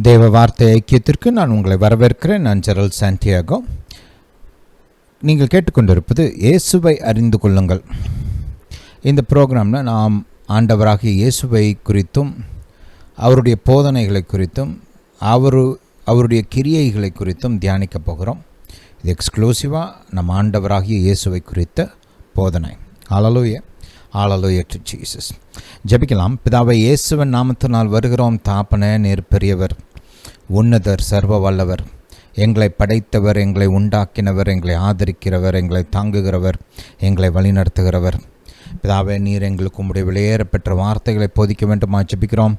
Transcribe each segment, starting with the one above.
தேவ வார்த்தை ஐக்கியத்திற்கு நான் உங்களை வரவேற்கிறேன். நான் ஜெரல் சாண்டியாகோ. நீங்கள் கேட்டுக்கொண்டிருப்பது இயேசுவை அறிந்து கொள்ளுங்கள். இந்த ப்ரோக்ராமில் நாம் ஆண்டவராகிய இயேசுவை குறித்தும் அவருடைய போதனைகளை குறித்தும் அவருடைய கிரியைகளை குறித்தும் தியானிக்க போகிறோம். இது எக்ஸ்க்ளூசிவாக நம்ம ஆண்டவராகிய இயேசுவை குறித்த போதனை. ஹல்லேலூயா, ஹல்லேலூயா டு ஜீசஸ். ஜெபிக்கலாம். பிதாவை, இயேசுவின் நாமத்தினால் வருகிறோம். தாப்பனே, நீர் பெரியவர், உன்னதர், சர்வ வல்லவர், எங்களை படைத்தவர், எங்களை உண்டாக்கினவர், எங்களை ஆதரிக்கிறவர், எங்களை தாங்குகிறவர், எங்களை வழிநடத்துகிறவர். பிதாவே, நீர் எங்களுக்கு உம்முடைய விலையேறப்பெற்ற வார்த்தைகளை போதிக்க வேண்டுமா ஜெபிக்கிறோம்.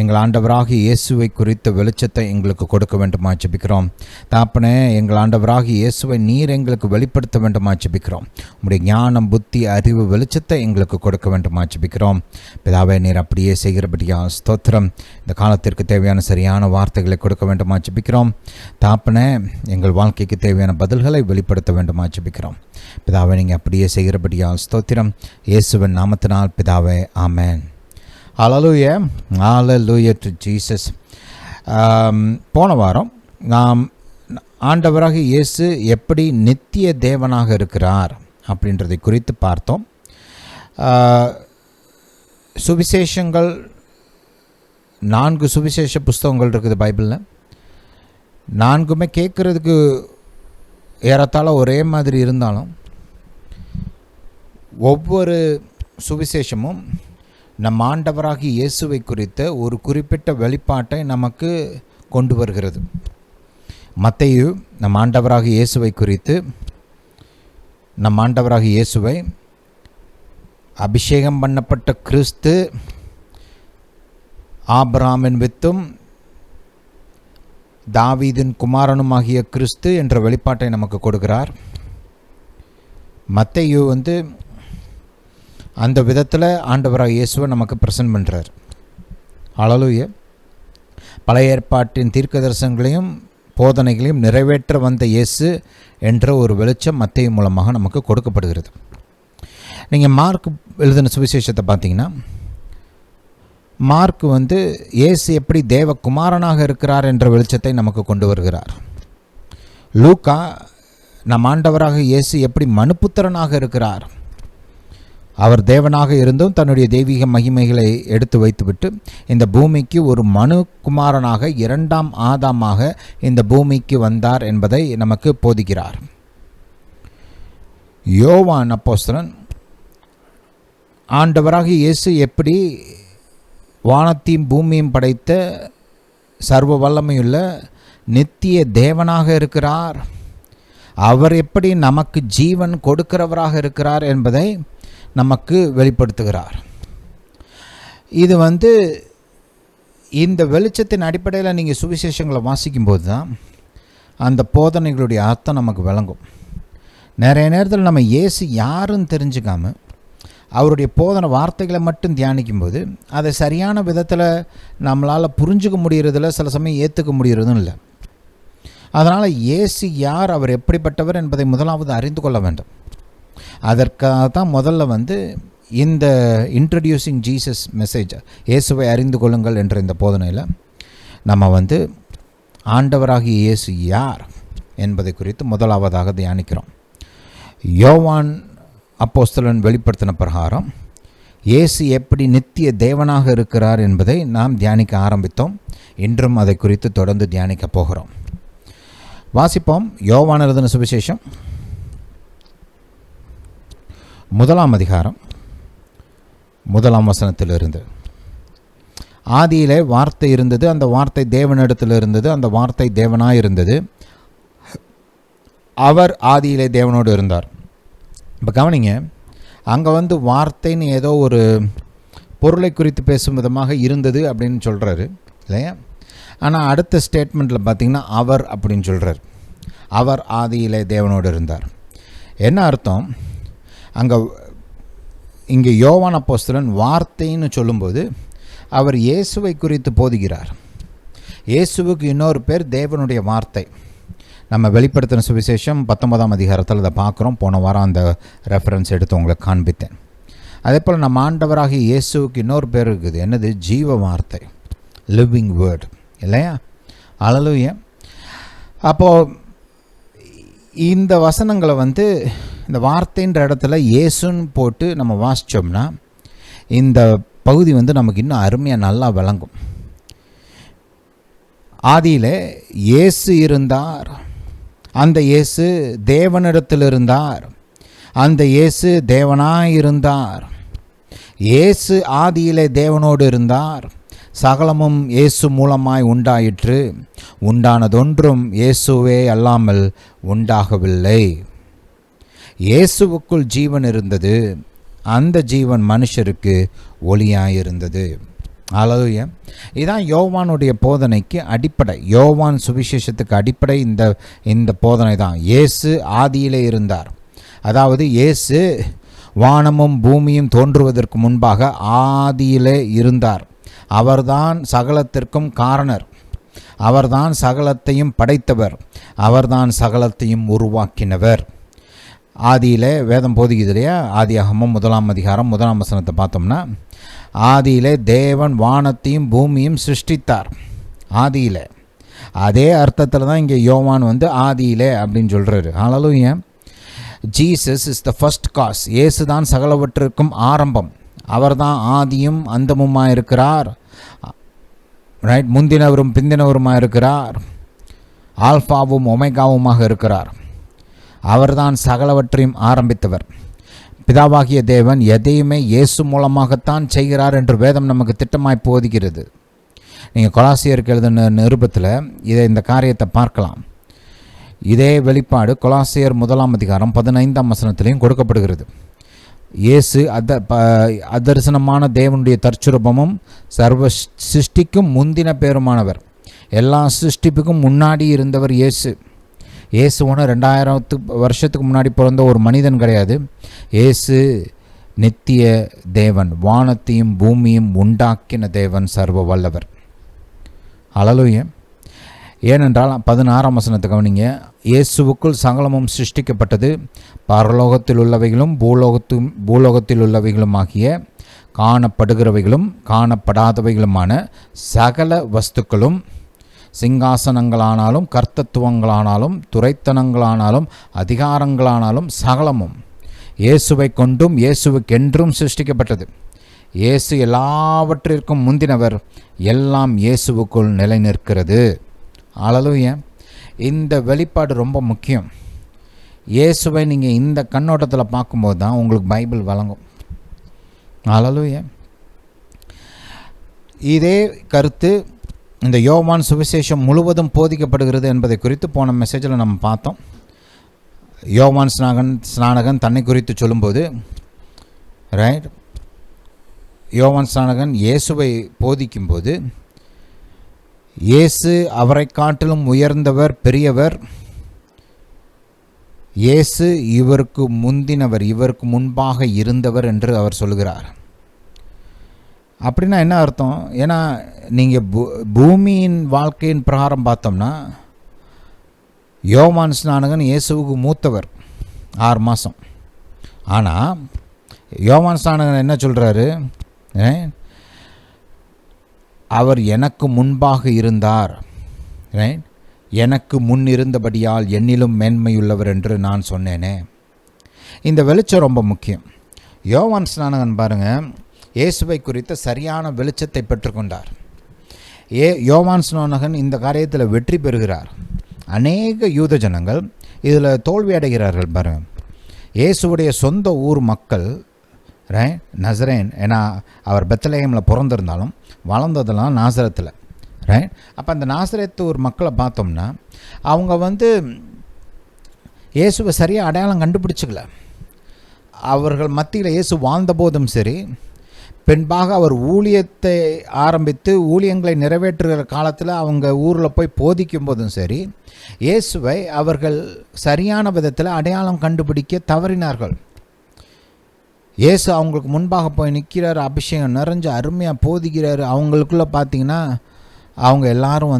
எங்கள் ஆண்டவராகிய இயேசுவை குறித்த வெளிச்சத்தை எங்களுக்கு கொடுக்க வேண்டுமா ஜெபிக்கிறோம். தாப்பனே, எங்கள் ஆண்டவராகிய இயேசுவை நீர் எங்களுக்கு வெளிப்படுத்த வேண்டுமா ஜெபிக்கிறோம். உம்முடைய ஞானம், புத்தி, அறிவு, வெளிச்சத்தை எங்களுக்கு கொடுக்க வேண்டுமா ஜெபிக்கிறோம். பிதாவே, நீர் அப்படியே செய்கிறபடியா ஸ்தோத்திரம். இந்த காலத்திற்கு தேவையான சரியான வார்த்தைகளை கொடுக்க வேண்டுமா ஜெபிக்கிறோம். தாப்பனே, எங்கள் வாழ்க்கைக்கு தேவையான பதில்களை வெளிப்படுத்த வேண்டுமா ஜெபிக்கிறோம். பிதாவே, நீங்கள் அப்படியே செய்கிறபடியால் ஸ்தோத்திரம். இயேசுவின் நாமத்தினால் பிதாவே, ஆமென். ஹல்லேலூயா, ஹல்லேலூயா டு ஜீசஸ். போன வாரம் நாம் ஆண்டவராக இயேசு எப்படி நித்திய தேவனாக இருக்கிறார் அப்படின்றதை குறித்து பார்த்தோம். சுவிசேஷங்கள் 4 சுவிசேஷ புஸ்தகங்கள் இருக்குது பைபிளில். 4மே கேட்குறதுக்கு ஏறத்தாழ ஒரே மாதிரி இருந்தாலும் ஒவ்வொரு சுவிசேஷமும் நம் ஆண்டவராகிய இயேசுவை குறித்த ஒரு குறிப்பிட்ட வெளிப்பாட்டை நமக்கு கொண்டு வருகிறது. மத்தேயு நம் ஆண்டவராகிய இயேசுவை குறித்து, நம் ஆண்டவராகிய இயேசுவை அபிஷேகம் பண்ணப்பட்ட கிறிஸ்து, ஆபிரகாமின் வித்தும் தாவீதின் குமாரனுமாகிய கிறிஸ்து என்ற வெளிப்பாட்டை நமக்கு கொடுக்கிறார். மத்தேயு அந்த விதத்தில் ஆண்டவராகிய இயேசுவை நமக்கு பிரசன்ட் பண்ணுறார். ஹல்லேலூயா. பழைய ஏற்பாட்டின் தீர்க்கதரிசனங்களையும் போதனைகளையும் நிறைவேற்ற வந்த இயேசு என்ற ஒரு வெளிச்சம் மத்தேயு மூலமாக நமக்கு கொடுக்கப்படுகிறது. நீங்கள் மார்க் எழுதின சுவிசேஷத்தை பார்த்தீங்கன்னா, மார்க் இயேசு எப்படி தேவகுமாரனாக இருக்கிறார் என்ற வெளிச்சத்தை நமக்கு கொண்டு வருகிறார். லூக்கா நம் ஆண்டவராக இயேசு எப்படி மனுப்புத்திரனாக இருக்கிறார், அவர் தேவனாக இருந்தும் தன்னுடைய தெய்வீக மகிமைகளை எடுத்து வைத்துவிட்டு இந்த பூமிக்கு ஒரு மனுகுமாரனாக, 2ஆம் ஆதாமாக இந்த பூமிக்கு வந்தார் என்பதை நமக்கு போதிக்கிறார். யோவான் அப்போஸ்தலன் ஆண்டவராக இயேசு எப்படி வானத்தையும் பூமியும் படைத்த சர்வ வல்லமையுள்ள நித்திய தேவனாக இருக்கிறார், அவர் எப்படி நமக்கு ஜீவன் கொடுக்கிறவராக இருக்கிறார் என்பதை நமக்கு வெளிப்படுத்துகிறார். இது இந்த வெளிச்சத்தின் அடிப்படையில் நீங்கள் சுவிசேஷங்களை வாசிக்கும்போது தான் அந்த போதனைகளுடைய அர்த்தம் நமக்கு விளங்கும். நிறைய நேரத்தில் நம்ம இயேசு யாருன்னு தெரிஞ்சுக்காமல் அவருடைய போதனை வார்த்தைகளை மட்டும் தியானிக்கும்போது அதை சரியான விதத்தில் நம்மளால் புரிஞ்சுக்க முடிகிறதில்ல, சில சமயம் ஏற்றுக்க முடிகிறதும் இல்லை. அதனால் இயேசு யார், அவர் எப்படிப்பட்டவர் என்பதை முதலாவது அறிந்து கொள்ள வேண்டும். அதற்காக தான் முதல்ல இந்த இன்ட்ரடியூசிங் ஜீசஸ் மெசேஜ், இயேசுவை அறிந்து கொள்ளுங்கள் என்ற இந்த போதனையில் நம்ம ஆண்டவராகிய இயேசு யார் என்பதை குறித்து முதலாவதாக தியானிக்கிறோம். யோவான் அப்போஸ்தலன் வெளிப்படுத்தின பிரகாரம் இயேசு எப்படி நித்திய தேவனாக இருக்கிறார் என்பதை நாம் தியானிக்க ஆரம்பித்தோம். இன்றும் அதை குறித்து தொடர்ந்து தியானிக்க போகிறோம். வாசிப்போம். யோவான் எழுதின சுவிசேஷம் 1ஆம் அதிகாரம் 1ஆம் வசனத்திலிருந்து. ஆதியிலே வார்த்தை இருந்தது, அந்த வார்த்தை தேவனிடத்தில் இருந்தது, அந்த வார்த்தை தேவனாய் இருந்தது, அவர் ஆதியிலே தேவனோடு இருந்தார். இப்போ கவனிங்க, அங்கே வார்த்தைன்னு ஏதோ ஒரு பொருளை குறித்து பேசும் விதமாக இருந்தது அப்படின்னு சொல்கிறாரு இல்லையா? ஆனால் அடுத்த ஸ்டேட்மெண்ட்டில் பார்த்திங்கன்னா அவர் அப்படின்னு சொல்கிறார். அவர் ஆதியிலே தேவனோடு இருந்தார். என்ன அர்த்தம்? இங்கே யோவான் அப்போஸ்தலன் வார்த்தைன்னு சொல்லும்போது அவர் இயேசுவை குறித்து போதிக்கிறார். இயேசுவுக்கு இன்னொரு பேர் தேவனுடைய வார்த்தை. நம்ம வெளிப்படுத்தின சுவிசேஷம் 19ஆம் அதிகாரத்தில் அதை பார்க்குறோம். போன வாரம் அந்த ரெஃபரன்ஸ் எடுத்து உங்களுக்கு காண்பித்தேன். அதே போல் நம்ம ஆண்டவராகிய இயேசுவுக்கு இன்னொரு பேர் இருக்குது. என்னது? ஜீவ வார்த்தை, லிவிங் வேர்ட் இல்லையா? அல்லேலூயா. அப்போது இந்த வசனங்களை இந்த வார்த்தைன்ற இடத்துல இயேசுன்னு போட்டு நம்ம வாசித்தோம்னா இந்த பகுதி நமக்கு இன்னும் அருமையாக நல்லா விளங்கும். ஆதியில் இயேசு இருந்தார், அந்த இயேசு தேவனிடத்தில் இருந்தார், அந்த இயேசு தேவனாய் இருந்தார். இயேசு ஆதியிலே தேவனோடு இருந்தார், சகலமும் இயேசு மூலமாய் உண்டாயிற்று, உண்டானதொன்றும் இயேசுவே அல்லாமல் உண்டாகவில்லை. இயேசுவுக்குள் ஜீவன் இருந்தது, அந்த ஜீவன் மனுஷருக்கு ஒளியாயிருந்தது. அல்லேலூயா. இதுதான் யோவானுடைய போதனைக்கு அடிப்படை. யோவான் சுவிசேஷத்துக்கு அடிப்படை இந்த போதனை தான். இயேசு ஆதியிலே இருந்தார். அதாவது இயேசு வானமும் பூமியும் தோன்றுவதற்கு முன்பாக ஆதியிலே இருந்தார். அவர்தான் சகலத்திற்கும் காரணர், அவர்தான் சகலத்தையும் படைத்தவர், அவர்தான் சகலத்தையும் உருவாக்கினவர். ஆதியிலே வேதம் போதிக்குது இல்லையா? ஆதியாகமம் 1 அதிகாரம் 1 வசனத்தை பார்த்தோம்னா, ஆதியிலே தேவன் வானத்தையும் பூமியும் சிருஷ்டித்தார். ஆதியிலே, அதே அர்த்தத்தில் தான் இங்கே யோவான் ஆதியிலே அப்படின்னு சொல்கிறாரு. அல்லேலூயா. Jesus is the first cause. இயேசு தான் சகலவற்றிற்கும் ஆரம்பம். அவர் தான் ஆதியும் அந்தமுமாக இருக்கிறார். ரைட், முந்தினவரும் பிந்தினவருமாக இருக்கிறார். ஆல்ஃபாவும் ஒமேகாவுமாக இருக்கிறார். அவர்தான் சகலவற்றையும் ஆரம்பித்தவர். பிதாவாகிய தேவன் எதையுமே இயேசு மூலமாகத்தான் செய்கிறார் என்று வேதம் நமக்கு திட்டமாய் போதிக்கிறது. நீங்கள் கொலாசியருக்கு எழுதின நிருபத்தில் இந்த காரியத்தை பார்க்கலாம். இதே வெளிப்பாடு கொலாசியர் 1 அதிகாரம் 15 வசனத்திலையும் கொடுக்கப்படுகிறது. இயேசு அதர்சனமான தேவனுடைய தற்சுரூபமும் சர்வ சிருஷ்டிக்கும் முந்தின பேருமானவர். எல்லா சிருஷ்டிப்புக்கும் முன்னாடி இருந்தவர் இயேசு. இயேசு 2000 வருஷத்துக்கு முன்னாடி பிறந்த ஒரு மனிதன் கிடையாது. இயேசு நித்திய தேவன், வானத்தையும் பூமியும் உண்டாக்கின தேவன், சர்வ வல்லவர். அல்லேலூயா. ஏனென்றால் 16 வசனத்தை கவனிங்க. இயேசுவுக்குள் சகலமும் சிருஷ்டிக்கப்பட்டது, பரலோகத்தில் உள்ளவைகளும் பூலோகத்தில் உள்ளவைகளும் ஆகிய காணப்படுகிறவைகளும் காணப்படாதவைகளுமான சகல வஸ்துக்களும், சிங்காசனங்களானாலும் கர்த்தத்துவங்களானாலும் துரைத்தனங்களானாலும் அதிகாரங்களானாலும் சகலமும் இயேசுவை கொண்டும் இயேசுவுக்கென்றும் சிருஷ்டிக்கப்பட்டது. இயேசு எல்லாவற்றிற்கும் முந்தினவர், எல்லாம் இயேசுவுக்குள் நிலை நிற்கிறது. அல்லேலூயா. இந்த வெளிப்பாடு ரொம்ப முக்கியம். இயேசுவை நீங்கள் இந்த கண்ணோட்டத்தில் பார்க்கும்போது தான் உங்களுக்கு பைபிள் வழங்கும். அல்லேலூயா. இதே கருத்து இந்த யோவான் சுவிசேஷம் முழுவதும் போதிக்கப்படுகிறது என்பதை குறித்து போன மெசேஜில் நம்ம பார்த்தோம். யோவான் ஸ்நானகன் தன்னை குறித்து சொல்லும்போது, ரைட், யோவான் ஸ்நானகன் இயேசுவை போதிக்கும்போது, இயேசு அவரை காட்டிலும் உயர்ந்தவர், பெரியவர், இயேசு இவருக்கு முந்தினவர், இவருக்கு முன்பாக இருந்தவர் என்று அவர் சொல்கிறார். அப்படின்னா என்ன அர்த்தம்? ஏன்னா நீங்கள் பூமியின் வாழ்க்கையின் பிரகாரம் பார்த்தோம்னா யோவான் ஸ்நானகன் இயேசுவுக்கு மூத்தவர் 6 மாதம். ஆனால் யோவான் ஸ்நானகன் என்ன சொல்கிறாரு? அவர் எனக்கு முன்பாக இருந்தார், எனக்கு முன் இருந்தபடியால் என்னிலும் மேன்மையுள்ளவர் என்று நான் சொன்னேனே. இந்த வெளிச்சம் ரொம்ப முக்கியம். யோவான் ஸ்நானகன் பாருங்கள், இயேசுவை குறித்த சரியான வெளிச்சத்தை பெற்றுக்கொண்டார். யோவான் ஸ்நானகன் இந்த காரியத்தில் வெற்றி பெறுகிறார். அநேக யூத ஜனங்கள் இதில் தோல்வி அடைகிறார்கள். பாருங்கள், இயேசுவுடைய சொந்த ஊர் மக்கள், நசரேன், ஏன்னா அவர் பெத்லஹேமில் பிறந்திருந்தாலும் வளர்ந்ததெல்லாம் நாசரத்தில், ரைட். அப்போ அந்த நாசரேத்து ஊர் மக்களை பார்த்தோம்னா அவங்க இயேசுவை சரியாக அடையாளம் கண்டுபிடிச்சிக்கல. அவர்கள் மத்தியில் இயேசு வாழ்ந்தபோதும் சரி, பின்பாக அவர் ஊழியத்தை ஆரம்பித்து ஊழியங்களை நிறைவேற்றுகிற காலத்தில் அவங்க ஊரில் போய் போதிக்கும் போதும் சரி, இயேசுவை அவர்கள் சரியான விதத்தில் அடையாளம் கண்டுபிடிக்க தவறினார்கள். இயேசு அவங்களுக்கு முன்பாக போய் நிற்கிறார், அபிஷேகம் நிறைஞ்சு அருமையாக போதிக்கிறார். அவங்களுக்குள்ளே பார்த்திங்கன்னா அவங்க எல்லாரும்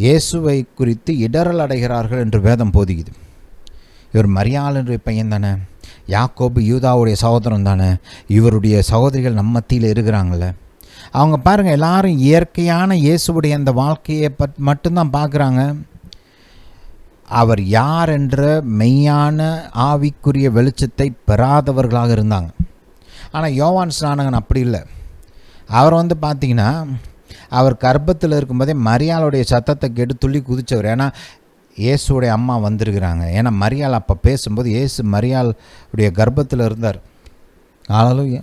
இயேசுவை குறித்து இடரல் அடைகிறார்கள் என்று வேதம் போதிக்குது. இவர் மரியாளுடைய பையன் தானே, யாக்கோபு யூதாவுடைய சகோதரன் தானே, இவருடைய சகோதரிகள் நம்ம மத்தியில் இருக்கிறாங்களே, அவங்க பாருங்கள், எல்லாரும் இயற்கையான இயேசுவுடைய அந்த வாழ்க்கையை மட்டும்தான் பார்க்குறாங்க. அவர் யார் என்ற மெய்யான ஆவிக்குரிய வெளிச்சத்தை பெறாதவர்களாக இருந்தாங்க. ஆனால் யோவான் ஸ்நானகன் அப்படி இல்லை. அவர் பார்த்திங்கன்னா, அவர் கர்ப்பத்தில் இருக்கும்போதே மரியாளுடைய சத்தத்தை கேட்டு துள்ளி குதித்தவர். ஏன்னா இயேசுடைய அம்மா வந்திருக்கிறாங்க. ஏன்னா மரியாள் அப்போ பேசும்போது இயேசு மரியாளுடைய கர்ப்பத்தில் இருந்தார். ஹல்லேலூயா.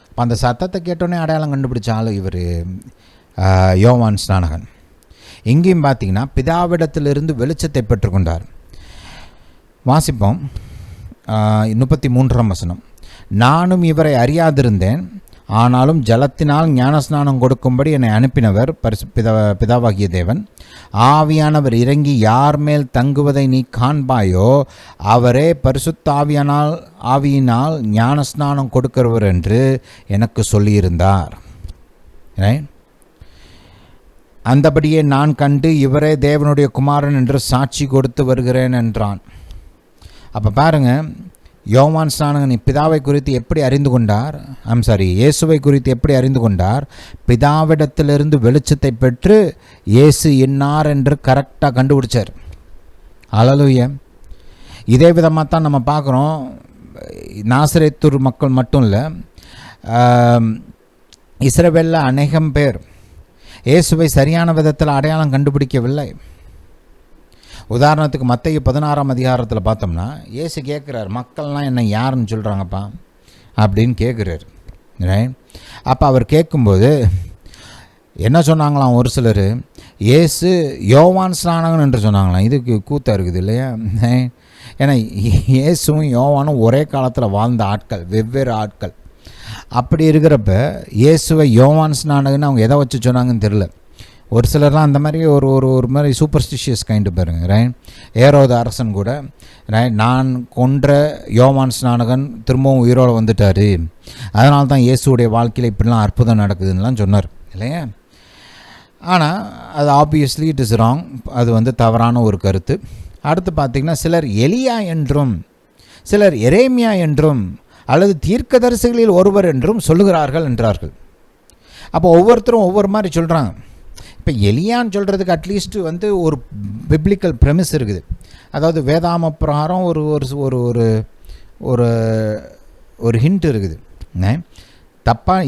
அப்போ அந்த சத்தத்தை கேட்டோன்னே அடையாளம் கண்டுபிடிச்ச ஆள் இவர் யோவான் ஸ்நானகன். இங்கேயும் பார்த்திங்கன்னா, பிதாவிடத்திலிருந்து வெளிச்சத்தை பெற்றுக்கொண்டார். வாசிப்போம் 33ஆம் வசனம். நானும் இவரை அறியாதிருந்தேன், ஆனாலும் ஜலத்தினால் ஞானஸ்நானம் கொடுக்கும்படி என்னை அனுப்பினவர் பிதாவாகிய தேவன். ஆவியானவர் இறங்கி யார் மேல் தங்குவதை நீ காண்பாயோ அவரே பரிசுத்த ஆவியினால் ஞானஸ்நானம் கொடுக்கிறவர் என்று எனக்கு சொல்லியிருந்தார். அந்தபடியே நான் கண்டு இவரே தேவனுடைய குமாரன் என்று சாட்சி கொடுத்து வருகிறேன் என்றான். அப்போ பாருங்கள், யோவான் ஸ்நானகன் பிதாவை குறித்து எப்படி அறிந்து கொண்டார்? இயேசுவை குறித்து எப்படி அறிந்து கொண்டார்? பிதாவிடத்திலிருந்து வெளிச்சத்தை பெற்று இயேசு இன்னார் என்று கரெக்டாக கண்டுபிடிச்சார். ஹல்லேலூயா. இதே விதமாக தான் நம்ம பார்க்குறோம். நாசரேத்தூர் மக்கள் மட்டும் இல்லை, இஸ்ரவேலில் அநேகம் பேர் இயேசுவை சரியான விதத்தில் அடையாளம் கண்டுபிடிக்கவில்லை. உதாரணத்துக்கு மத்தேயு 16ஆம் அதிகாரத்தில் பார்த்தோம்னா, இயேசு கேட்குறார், மக்கள்லாம் என்ன யாருன்னு சொல்கிறாங்கப்பா அப்படின்னு கேட்குறாரு. அப்போ அவர் கேட்கும்போது என்ன சொன்னாங்களாம்? ஒரு சிலர் இயேசு யோவான் ஸ்நானகன் என்று சொன்னாங்களாம். இதுக்கு கூத்தாக இருக்குது இல்லையா? ஏன்னா இயேசுவும் யோவானும் ஒரே காலத்தில் வாழ்ந்த ஆட்கள், வெவ்வேறு ஆட்கள். அப்படி இருக்கிறப்ப இயேசுவை யோவான் ஸ்நானகன் அவங்க எதை வச்சு சொன்னாங்கன்னு தெரில. ஒரு சிலர்லாம் அந்த மாதிரி ஒரு மாதிரி சூப்பர்ஸ்டிஷியஸ் கைண்டு பாருங்க. ஏரோது அரசன் கூட நான் கொன்ற யோவான் ஸ்நானகன் திரும்பவும் உயிரோடு வந்துட்டார், அதனால தான் இயேசுடைய வாழ்க்கையில் இப்படிலாம் அற்புதம் நடக்குதுன்னெலாம் சொன்னார் இல்லையா? ஆனால் அது ஆப்வியஸ்லி இட் இஸ் ராங். அது தவறான ஒரு கருத்து. அடுத்து பார்த்திங்கன்னா, சிலர் எலியா என்றும் சிலர் எரேமியா என்றும் அல்லது தீர்க்கதரிசிகளில் ஒருவர் என்றும் சொல்லுகிறார்கள் என்றார்கள். அப்போ ஒவ்வொருத்தரும் ஒவ்வொரு மாதிரி சொல்கிறாங்க. இப்போ எலியான்னு சொல்கிறதுக்கு அட்லீஸ்ட் ஒரு பிப்ளிக்கல் ப்ரெமிஸ் இருக்குது. அதாவது வேதாம பிரகாரம் ஒரு ஒரு ஒரு ஒரு ஒரு ஹிண்ட் இருக்குது.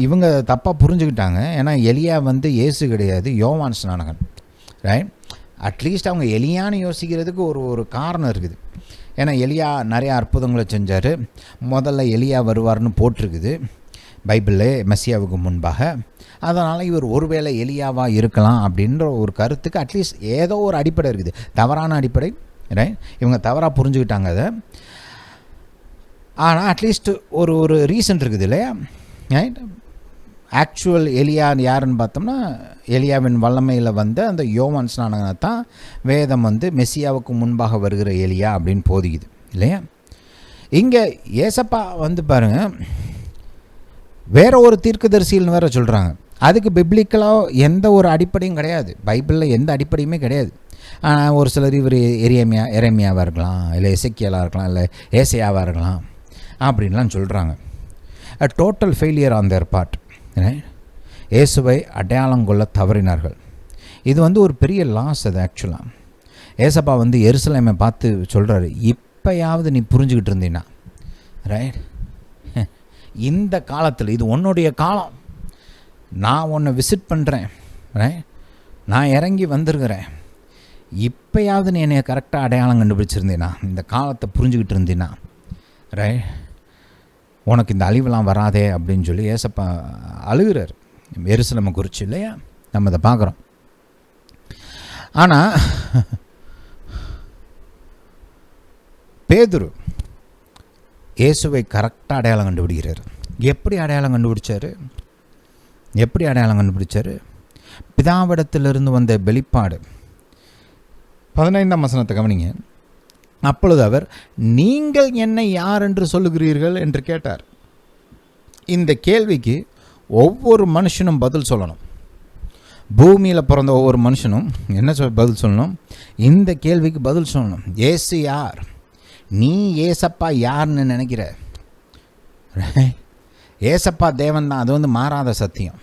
இவங்க தப்பாக புரிஞ்சுக்கிட்டாங்க. ஏன்னா எலியா இயேசு கிடையாது, யோவான் ஸ்நானகன். அட்லீஸ்ட் அவங்க எலியான்னு யோசிக்கிறதுக்கு ஒரு காரணம் இருக்குது. ஏன்னா எலியா நிறையா அற்புதங்களை செஞ்சார். முதல்ல எலியா வருவார்னு போட்டிருக்குது பைபிளில் மெசியாவுக்கு முன்பாக. அதனால் இவர் ஒருவேளை எலியாவாக இருக்கலாம் அப்படின்ற ஒரு கருத்துக்கு அட்லீஸ்ட் ஏதோ ஒரு அடிப்படை இருக்குது. தவறான அடிப்படை, இவங்க தவறாக புரிஞ்சுக்கிட்டாங்க அதை. ஆனால் அட்லீஸ்ட் ஒரு ரீசன் இருக்குது இல்லையா? ஆக்சுவல் எலியா யாருன்னு பார்த்தோம்னா, எலியாவின் வல்லமையில் அந்த யோவான் ஸ்நானகனை தான் வேதம் மெசியாவுக்கு முன்பாக வருகிற எலியா அப்படின்னு போதிக்குது இல்லையா? இங்கே ஏசப்பா பாருங்கள், வேற ஒரு தீர்க்கதரிசின்னு வேறு சொல்கிறாங்க. அதுக்கு பிப்ளிக்கலாக எந்த ஒரு அடிப்படையும் கிடையாது, பைபிளில் எந்த அடிப்படையுமே கிடையாது. ஒரு சிலர் இவர் எரேமியாவாக இருக்கலாம், இல்லை எசேக்கியேலாக இருக்கலாம், இல்லை ஏசையாவாக இருக்கலாம் அப்படின்லாம் சொல்கிறாங்க. a total failure on their part. இயேசுவை அடையாளம் கொள்ள தவறினார்கள். இது ஒரு பெரிய லாஸ். அது ஆக்சுவலாக ஏசப்பா எருசலேமை பார்த்து சொல்கிறாரு, இப்போயாவது நீ புரிஞ்சுக்கிட்டு இருந்தீன்னா, ரைட், இந்த காலத்தில் இது உன்னுடைய காலம், நான் உன்னை விசிட் பண்ணுறேன், ரைட், நான் இறங்கி வந்திருக்கிறேன், இப்போயாவது நீ என்னை கரெக்டாக அடையாளம் கண்டுபிடிச்சிருந்தீன்னா, இந்த காலத்தை புரிஞ்சுக்கிட்டு இருந்தீன்னா, ரைட், உனக்கு இந்த அழிவெல்லாம் வராதே அப்படின்னு சொல்லி ஏசப்பா அழுகிறார் எருசலேமை குறித்து இல்லையா? நம்ம அதை பார்க்குறோம். ஆனால் பேதுரு இயேசுவை கரெக்டாக அடையாளம் கண்டுபிடிக்கிறார். எப்படி அடையாளம் கண்டுபிடிச்சார்? பிதாவிடத்திலிருந்து வந்த வெளிப்பாடு. 15ஆம் வசனத்தை கவனிங்க. அப்பொழுது அவர், நீங்கள் என்னை யார் என்று சொல்லுகிறீர்கள் என்று கேட்டார். இந்த கேள்விக்கு ஒவ்வொரு மனுஷனும் பதில் சொல்லணும். பூமியில் பிறந்த ஒவ்வொரு மனுஷனும் என்ன பதில் சொல்லணும்? இந்த கேள்விக்கு பதில் சொல்லணும். ஏசு யார்? நீ ஏசப்பா யாருன்னு நினைக்கிற? ஏசப்பா தேவன் தான், அது மாறாத சத்தியம்.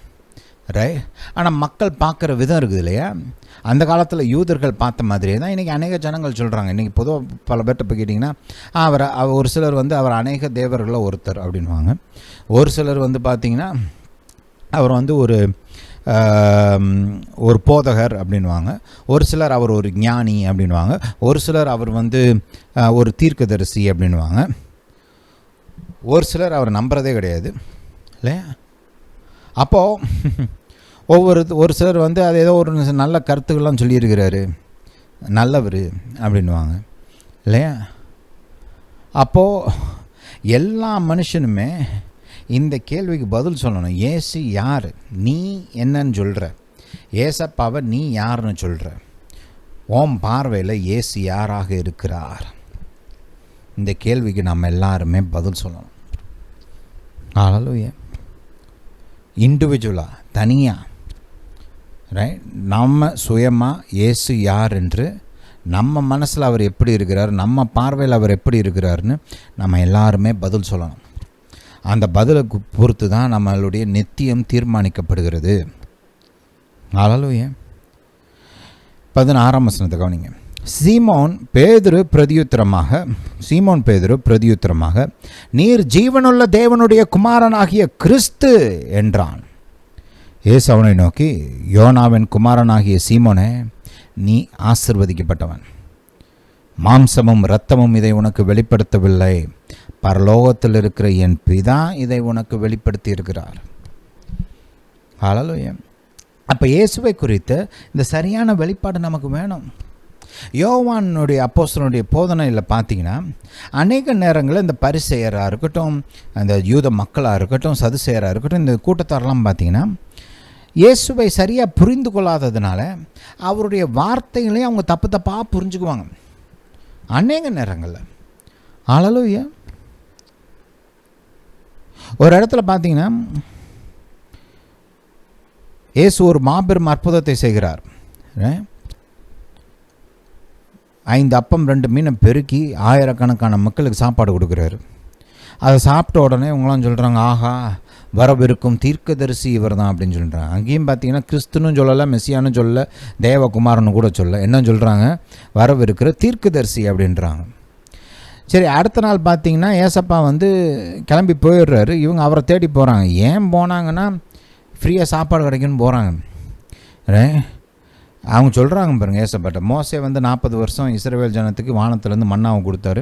ரைட். ஆனால் மக்கள் பார்க்குற விதம் இருக்குது இல்லையா, அந்த காலத்தில் யூதர்கள் பார்த்த மாதிரியே தான் இன்றைக்கி அநேக ஜனங்கள் சொல்கிறாங்க. இன்றைக்கி பொதுவாக பல பேர்கிட்ட போய் கேட்டிங்கன்னா ஒரு சிலர் வந்து அவர் அநேக தேவர்களில் ஒருத்தர் அப்படின்வாங்க. ஒரு சிலர் வந்து பார்த்திங்கன்னா அவர் வந்து ஒரு போதகர் அப்படின்வாங்க. ஒரு சிலர் அவர் ஒரு ஞானி அப்படின்வாங்க. ஒரு சிலர் அவர் வந்து ஒரு தீர்க்கதரிசி அப்படின்வாங்க. ஒரு சிலர் அவர் நம்புறதே கிடையாது இல்லையா. அப்போது ஒரு சிலர் வந்து அது ஏதோ ஒரு நல்ல கருத்துக்கள்லாம் சொல்லியிருக்கிறாரு, நல்லவர் அப்படின்வாங்க இல்லையா. அப்போது எல்லா மனுஷனுமே இந்த கேள்விக்கு பதில் சொல்லணும். ஏசு யார், நீ என்னன்னு சொல்கிற, ஏசப்பாவை நீ யாருன்னு சொல்கிற, ஓம் பார்வையில் ஏசு யாராக இருக்கிறார், இந்த கேள்விக்கு நம்ம எல்லாருமே பதில் சொல்லணும். ஹல்லேலூயா. இண்டிவிஜுவலாக தனியாக ரைட், நம்ம சுயமாக இயேசு யார் என்று நம்ம மனசில் அவர் எப்படி இருக்கிறார், நம்ம பார்வையில் அவர் எப்படி இருக்கிறாருன்னு நம்ம எல்லாருமே பதில் சொல்லணும். அந்த பதிலுக்கு பொறுத்து தான் நம்மளுடைய நித்தியம் தீர்மானிக்கப்படுகிறது. ஹல்லேலூயா. 16ஆம் வசனத்தை கவனிங்க. சீமோன் பேதுரு பிரதியுத்தரமாக நீர் ஜீவனுள்ள தேவனுடைய குமாரனாகிய கிறிஸ்து என்றான். இயேசு அவனை நோக்கி, யோனாவின் குமாரனாகிய சீமோனே, நீ ஆசீர்வதிக்கப்பட்டவன், மாம்சமும் இரத்தமும் இதை உனக்கு வெளிப்படுத்தவில்லை, பரலோகத்தில் இருக்கிற என் பிதா இதை உனக்கு வெளிப்படுத்தி இருக்கிறார். ஹல்லேலூயா. அப்போ இயேசுவை குறித்த இந்த சரியான வெளிப்பாடு நமக்கு வேணும். யோவானுடைய அப்போஸ்தலனுடைய போதனையில் பார்த்தீங்கன்னா அநேக நேரங்களில் இந்த பரிசேயராக இருக்கட்டும், அந்த யூத மக்களாக இருக்கட்டும், சதுசேயராக இருக்கட்டும், இந்த கூட்டத்தாரெல்லாம் பார்த்தீங்கன்னா இயேசுவை சரியாக புரிந்து கொள்ளாததுனால அவருடைய வார்த்தைகளையும் அவங்க தப்பாக புரிஞ்சுக்குவாங்க அநேக நேரங்களில். ஹல்லேலூயா. ஒரு இடத்துல பார்த்தீங்கன்னா இயேசு ஒரு மாபெரும் அற்புதத்தை செய்கிறார். 5 அப்பம் 2 மீனை பெருக்கி ஆயிரக்கணக்கான மக்களுக்கு சாப்பாடு கொடுக்குறாரு. அதை சாப்பிட்ட உடனே இவங்களாம் சொல்கிறாங்க, ஆஹா, வரவிருக்கும் தீர்க்கதரிசி இவர் தான் அப்படின்னு சொல்கிறாங்க. அங்கேயும் பார்த்தீங்கன்னா கிறிஸ்துன்னு சொல்லலை, மெசியான்னு சொல்லலை, தேவகுமாரன்னு கூட சொல்ல, என்ன சொல்கிறாங்க, வரவிருக்கிற தீர்க்கதரிசி அப்படின்றாங்க. சரி, அடுத்த நாள் பார்த்தீங்கன்னா ஏசப்பா வந்து கிளம்பி போயிடுறாரு. இவங்க அவரை தேடி போகிறாங்க. ஏன் போனாங்கன்னா ஃப்ரீயாக சாப்பாடு கிடைக்குன்னு போகிறாங்க. அவங்க சொல்கிறாங்க பாருங்கள் ஏசப்பாட்ட, மோசே வந்து 40 வருஷம் இஸ்ரவேல் ஜனத்துக்கு வானத்துலேருந்து மன்னாவை கொடுத்தாரு,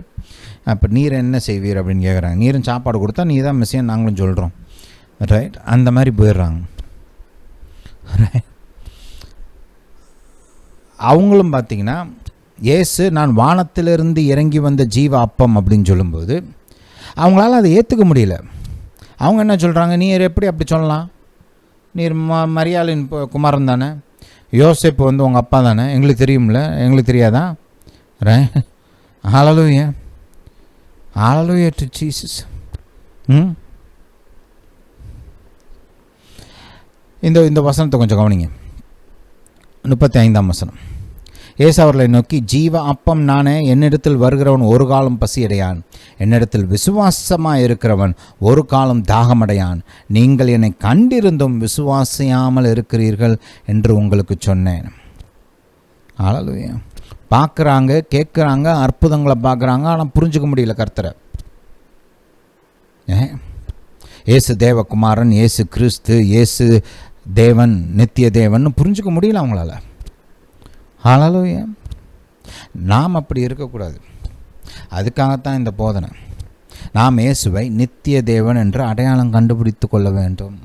அப்போ நீர் என்ன செய்வீர் அப்படின்னு கேட்குறாங்க. நீரும் சாப்பாடு கொடுத்தா நீ தான் மெசியான்னு நாங்களும் சொல்கிறோம். ரைட், அந்த மாதிரி போயிடுறாங்க. அவங்களும் பார்த்திங்கன்னா இயேசு நான் வானத்திலிருந்து இறங்கி வந்த ஜீவ அப்பம் அப்படின்னு சொல்லும்போது அவங்களால அதை ஏற்றுக்க முடியல. அவங்க என்ன சொல்கிறாங்க, நீர் எப்படி அப்படி சொல்லலாம், நீர் மரியாளின் குமாரன் தானே, யோசேப்பு வந்து உங்கள் அப்பா தானே, எங்களுக்கு தெரியும்ல, எங்களுக்கு தெரியாதா. ஹல்லேலூயா. Hallelujah to Jesus. இந்த வசனத்தை கொஞ்சம் கவனிங்க. 35ஆம் வசனம். இயேசு அவர்களை நோக்கி, ஜீவ அப்பம் நானே, என்னிடத்தில் வருகிறவன் ஒரு காலம் பசியடையான், என்னிடத்தில் விசுவாசமாக இருக்கிறவன் ஒரு காலம் தாகமடையான். நீங்கள் என்னை கண்டிருந்தும் விசுவாசியாமல் இருக்கிறீர்கள் என்று உங்களுக்கு சொன்னேன். ஹல்லேலூயா. பார்க்குறாங்க, கேட்குறாங்க, அற்புதங்களை பார்க்குறாங்க, ஆனால் புரிஞ்சுக்க முடியல கர்த்தரை. இயேசு தேவகுமாரன், இயேசு கிறிஸ்து, இயேசு தேவன், நித்திய தேவன் புரிஞ்சுக்க முடியல அவங்களால. ஹல்லேலூயா. நாம் அப்படி இருக்கக்கூடாது. அதுக்காகத்தான் இந்த போதனை. நாம் இயேசுவை நித்திய தேவன் என்று அடையாளம் கண்டுபிடித்து கொள்ள வேண்டும்.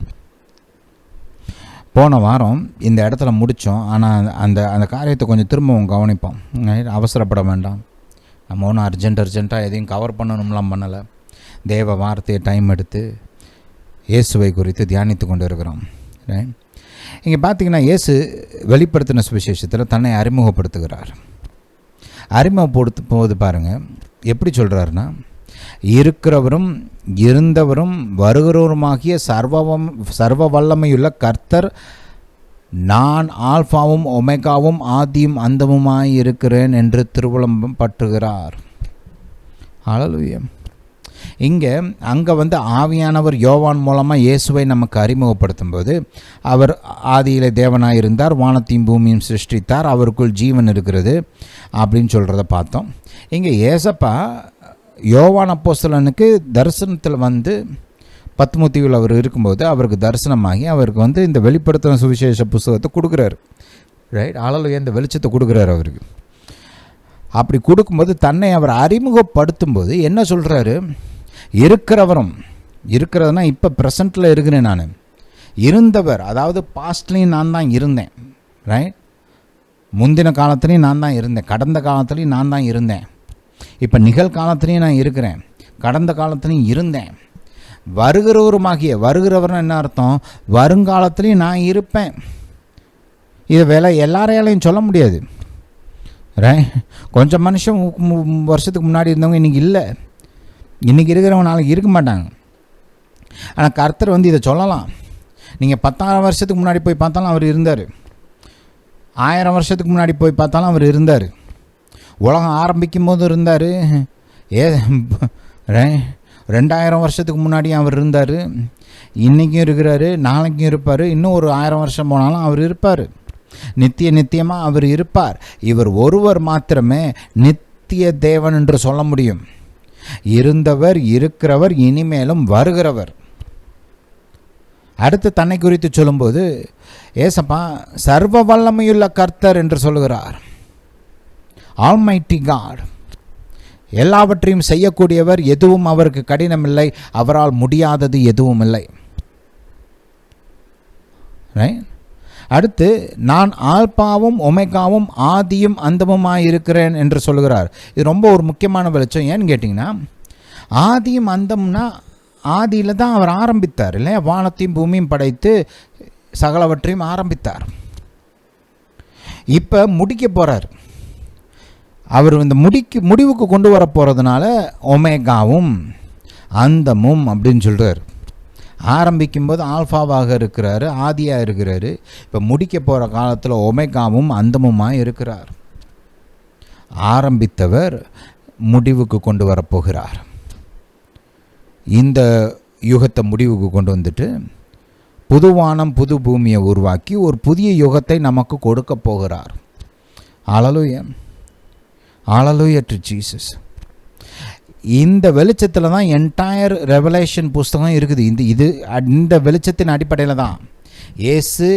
போன வாரம் இந்த இடத்துல முடித்தோம். ஆனால் அந்த காரியத்தை கொஞ்சம் திரும்பவும் கவனிப்போம். அவசரப்பட வேண்டாம். நம்ம ஒன்றும் அர்ஜென்ட்டாக எதையும் கவர் பண்ணணும்லாம் பண்ணலை. தேவ வார்த்தையை டைம் எடுத்து இயேசுவை குறித்து தியானித்து கொண்டு இருக்கிறோம். இங்கே பார்த்தீங்கன்னா இயேசு வெளிப்படுத்தின சுவிசேஷத்தில் தன்னை அறிமுகப்படுத்துகிறார். அறிமுகப்படுத்தும் போது பாருங்கள் எப்படி சொல்கிறாருன்னா, இருக்கிறவரும் இருந்தவரும் வருகிறவருமாகிய சர்வ வல்லமையுள்ள கர்த்தர், நான் ஆல்பாவும் ஒமேகாவும் ஆதியும் அந்தமுமாய் இருக்கிறேன் என்று திருவுளம்பம் பற்றுகிறார். ஹல்லேலூயா. அங்கே ஆவியானவர் யோவான் மூலமாக இயேசுவை நமக்கு அறிமுகப்படுத்தும் போது அவர் ஆதியிலே தேவனாக இருந்தார், வானத்தையும் பூமியும் சிருஷ்டித்தார், அவருக்குள் ஜீவன் இருக்கிறது அப்படின்னு சொல்கிறத பார்த்தோம். இங்கே ஏசப்பா யோவான் அப்போஸ்தலனுக்கு தரிசனத்தில் பத்மோத்தீவில் அவர் இருக்கும்போது அவருக்கு தரிசனமாகி அவருக்கு இந்த வெளிப்படுத்தின சுவிசேஷ புஸ்தகத்தை கொடுக்குறாரு. ரைட், ஆளல் இந்த வெளிச்சத்தை கொடுக்குறாரு அவருக்கு. அப்படி கொடுக்கும்போது தன்னை அவர் அறிமுகப்படுத்தும் போது என்ன சொல்கிறாரு? இருக்கிறதுனா இப்போ ப்ரெசண்ட்டில் இருக்கிறேன், நான் இருந்தவர், அதாவது பாஸ்ட்லேயும் நான் தான் இருந்தேன். ரைட், முந்தின காலத்துலேயும் நான் தான் இருந்தேன், கடந்த காலத்துலேயும் நான் தான் இருந்தேன், இப்போ நிகழ்காலத்துலேயும் நான் இருக்கிறேன், கடந்த காலத்துலேயும் இருந்தேன். வருகிறவர்னு என்ன அர்த்தம்? வருங்காலத்துலேயும் நான் இருப்பேன். இது எல்லாரையாலையும் சொல்ல முடியாது. கொஞ்சம் மனுஷன் வருஷத்துக்கு முன்னாடி இருந்தவங்க இன்றைக்கி இல்லை, இன்றைக்கி இருக்கிறவங்க நாளைக்கு இருக்க மாட்டாங்க. ஆனால் கர்த்தர் இதை சொல்லலாம். நீங்கள் 10,000 வருஷத்துக்கு முன்னாடி போய் பார்த்தாலும் அவர் இருந்தார், 1000 வருஷத்துக்கு முன்னாடி போய் பார்த்தாலும் அவர் இருந்தார், உலகம் ஆரம்பிக்கும் போது இருந்தார், 2000 வருஷத்துக்கு முன்னாடியும் அவர் இருந்தார், இன்றைக்கும் இருக்கிறாரு, நாளைக்கும் இருப்பார், இன்னும் ஒரு 1000 வருஷம் போனாலும் அவர் இருப்பார். நித்தியமாக அவர் இருப்பார். இவர் ஒருவர் மாத்திரமே நித்திய தேவன் என்று சொல்ல முடியும். இருந்தவர், இருக்கிறவர், இனிமேலும் வருகிறவர். அடுத்து தன்னை குறித்து சொல்லும்போது ஏசப்பா சர்வ வல்லமையுள்ள கர்த்தர் என்று சொல்லுகிறார். ஆல்மைட்டி காட், எல்லாவற்றையும் செய்யக்கூடியவர், எதுவும் அவருக்கு கடினமில்லை, அவரால் முடியாதது எதுவும் இல்லை. ரைட், அடுத்து நான் ஆல்பாவும் ஒமேகாவும் ஆதியும் அந்தமுமாய் இருக்கிறேன் என்று சொல்கிறார். இது ரொம்ப ஒரு முக்கியமான வெளிச்சம். ஏன்னு கேட்டிங்கன்னா, ஆதியும் அந்தம்னா ஆதியில் தான் அவர் ஆரம்பித்தார் இல்லையா? வானத்தையும் பூமியும் படைத்து சகலவற்றையும் ஆரம்பித்தார். இப்போ முடிக்க போகிறார். அவர் இந்த முடிவுக்கு கொண்டு வர போகிறதுனால ஒமேகாவும் அந்தமும் அப்படின்னு சொல்கிறார். ஆரம்பிக்கும்போது ஆல்ஃபாவாக இருக்கிறாரு, ஆதியாக இருக்கிறாரு. இப்போ முடிக்க போகிற காலத்தில் ஒமேகாவும் அந்தமுமாக இருக்கிறார். ஆரம்பித்தவர் முடிவுக்கு கொண்டு வரப்போகிறார். இந்த யுகத்தை முடிவுக்கு கொண்டு வந்துட்டு புதுவானம் புது பூமியை உருவாக்கி ஒரு புதிய யுகத்தை நமக்கு கொடுக்க போகிறார். ஹல்லேலூயா, ஹல்லேலூயா டு ஜீசஸ். இந்த வெளிச்சத்தில் தான் என்டையர் ரெவலேஷன் புஸ்தகம் இருக்குது. இந்த வெளிச்சத்தின் அடிப்படையில் தான் இயேசு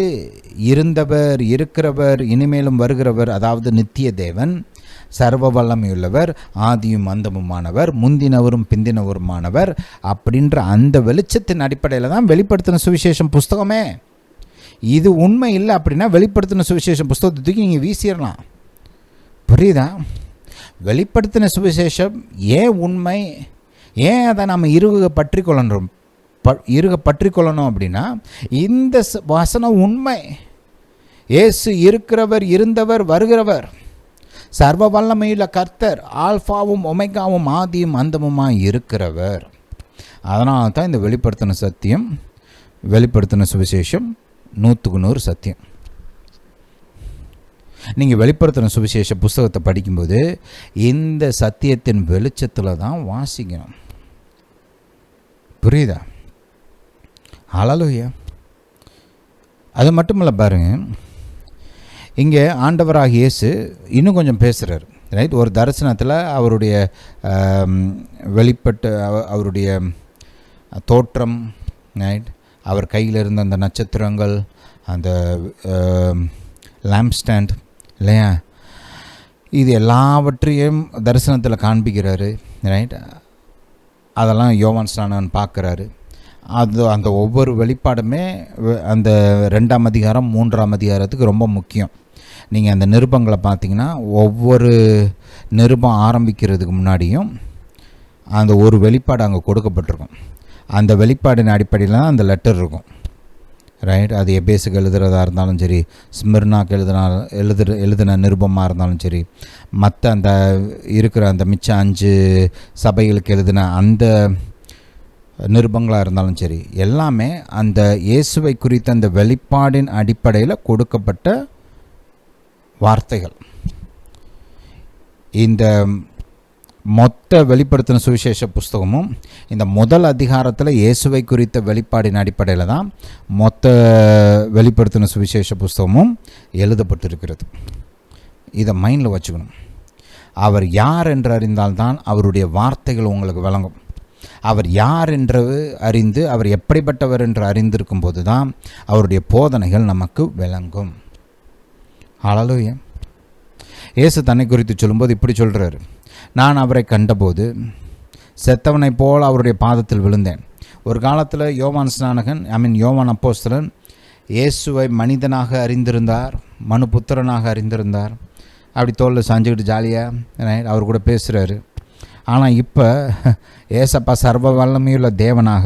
இருந்தவர், இருக்கிறவர், இனிமேலும் வருகிறவர், அதாவது நித்திய தேவன், சர்வ வல்லமையுள்ளவர், ஆதியும் அந்தமுமானவர், முந்தினவரும் பிந்தினவருமானவர் அப்படின்ற அந்த வெளிச்சத்தின் அடிப்படையில் தான் வெளிப்படுத்தின சுவிசேஷம் புஸ்தகமே. இது உண்மை இல்லை அப்படின்னா வெளிப்படுத்தின சுவிசேஷம் புஸ்தகத்தை தூக்கி நீங்கள் வீசிடலாம். புரியுதா? வெளிப்படுத்தின சுவிசேஷம் ஏன் உண்மை, ஏன் அதை நம்ம இறுக பற்றி கொள்ளணும் அப்படின்னா, இந்த வசனம் உண்மை. இயேசு இருக்கிறவர், இருந்தவர், வருகிறவர், சர்வ வல்லமையுள்ள கர்த்தர், ஆல்ஃபாவும் ஒமேகாவும் ஆதியும் அந்தமுமாய் இருக்கிறவர். அதனால தான் இந்த வெளிப்படுத்தின சுவிசேஷம் 100க்கு 100 சத்தியம். நீங்கள் வெளிப்படுத்தின சுவிசேஷ புஸ்தகத்தை படிக்கும்போது இந்த சத்தியத்தின் வெளிச்சத்தில் தான் வாசிக்கணும். புரியுதா? ஹல்லேலூயா. அது மட்டும் இல்லை, பாருங்கள், இங்கே ஆண்டவராகிய இயேசு இன்னும் கொஞ்சம் பேசுகிறார். ரைட், ஒரு தரிசனத்தில் அவருடைய அவருடைய தோற்றம், ரைட், அவர் கையில் இருந்த அந்த நட்சத்திரங்கள், அந்த லேம்ப் ஸ்டாண்ட் இல்லையா, இது எல்லாவற்றையும் தரிசனத்தில் காண்பிக்கிறாரு. ரைட், அதெல்லாம் யோவான் ஸ்நானன் பார்க்குறாரு. அந்த ஒவ்வொரு வெளிப்பாடுமே அந்த 2ஆம் அதிகாரம் 3ஆம் அதிகாரத்துக்கு ரொம்ப முக்கியம். நீங்கள் அந்த நிருபங்களை பார்த்தீங்கன்னா ஒவ்வொரு நிருபம் ஆரம்பிக்கிறதுக்கு முன்னாடியும் அந்த ஒரு வெளிப்பாடு அங்கே கொடுக்கப்பட்டிருக்கும். அந்த வெளிப்பாடின் அடிப்படையில் தான் அந்த லெட்டர் இருக்கும். ரைட், அது எபேசுக்கு எழுதுறதா இருந்தாலும் சரி, ஸ்மிர்னாக்கு எழுதின நிருபமாக இருந்தாலும் சரி, மற்ற அந்த இருக்கிற அந்த மிச்சம் 5 சபைகளுக்கு எழுதின அந்த நிருபங்களாக இருந்தாலும் சரி, எல்லாமே அந்த இயேசுவை குறித்த அந்த வெளிப்பாடின் அடிப்படையில் கொடுக்கப்பட்ட வார்த்தைகள். இந்த மொத்த வெளிப்படுத்தின சுவிசேஷ புஸ்தகமும் இந்த முதல் அதிகாரத்தில் இயேசுவை குறித்த வெளிப்பாடின் அடிப்படையில் தான் மொத்த வெளிப்படுத்தின சுவிசேஷ புஸ்தகமும் எழுதப்பட்டிருக்கிறது. இதை மைண்டில் வச்சுக்கணும். அவர் யார் என்று அறிந்தால்தான் அவருடைய வார்த்தைகள் உங்களுக்கு விளங்கும். அவர் யார் என்று அறிந்து அவர் எப்படிப்பட்டவர் என்று அறிந்திருக்கும் போது தான் அவருடைய போதனைகள் நமக்கு விளங்கும். ஹல்லேலூயா. இயேசு தன்னை குறித்து சொல்லும்போது இப்படி சொல்கிறார், நான் அவரை கண்டபோது செத்தவனைப் போல் அவருடைய பாதத்தில் விழுந்தேன். ஒரு காலத்தில் யோவான் ஸ்நானகன் யோவான் அப்போஸ்தலன் இயேசுவை மனிதனாக அறிந்திருந்தார், மனுபுத்திரனாக அறிந்திருந்தார். அப்படி தோளில் சாஞ்சுக்கிட்டு ஜாலியாக அவர் கூட பேசுகிறாரு. ஆனால் இப்போ ஏசப்பா சர்வ வல்லமையுள்ள தேவனாக